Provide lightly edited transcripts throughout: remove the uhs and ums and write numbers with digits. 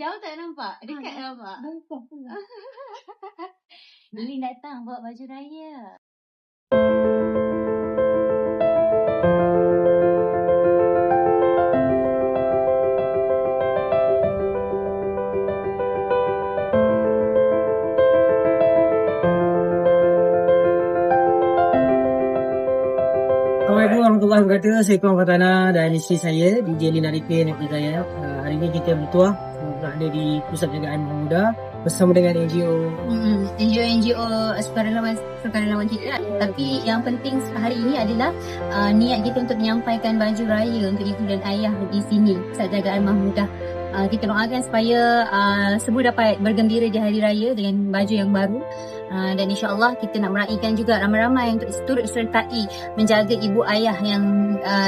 Jauh tak nampak? Dekat nampak? Lilin datang bawa baju raya. Assalamualaikum warahmatullahi wabarakatuh. Saya Tuan Fatana dan isteri saya DJ Lina Ripin daripada saya. Hari ini kita bertuah berada di Pusat Jagaan Muda bersama dengan NGO sukarelawan kita. Tapi yang penting hari ini adalah niat kita untuk menyampaikan baju raya untuk ibu dan ayah di sini, Pusat Jagaan Muda. Kita doakan supaya semua dapat bergembira di hari raya dengan baju yang baru. Dan insyaAllah kita nak meraihkan juga ramai-ramai untuk turut sertai menjaga ibu ayah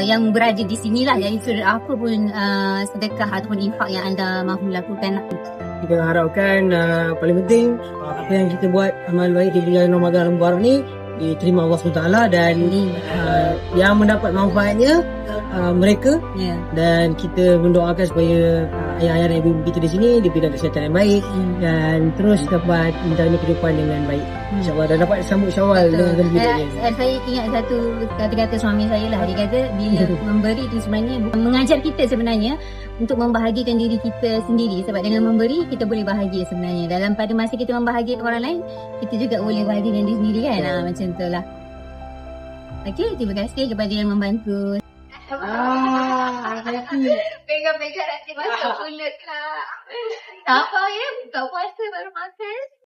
yang berada di sinilah, iaitu apa pun sedekah ataupun infak yang anda mahu lakukan. Kita harapkan paling penting apa yang kita buat amal baik di bulan Ramadan Mubarak ni diterima Allah SWT dan yang mendapat manfaatnya mereka, dan kita mendoakan supaya ayah-ayah dan ibu kita di sini diberikan kesihatan yang baik dan terus dapat menjalani kehidupan dengan baik, insyaAllah, dan dapat sambut Syawal dengan gembira. Saya ingat satu kata-kata suami saya lah. Dia kata bila memberi itu sebenarnya mengajar kita sebenarnya untuk membahagiakan diri kita sendiri, sebab dengan memberi kita boleh bahagia sebenarnya. Dalam pada masa kita membahagiakan orang lain, kita juga boleh bahagiakan diri sendiri kan. Macam tu lah. Okey, terima kasih kepada yang membantu. Pegang-pegang nanti masuk mulut kak. Tak apa ya, buka puasa baru makan.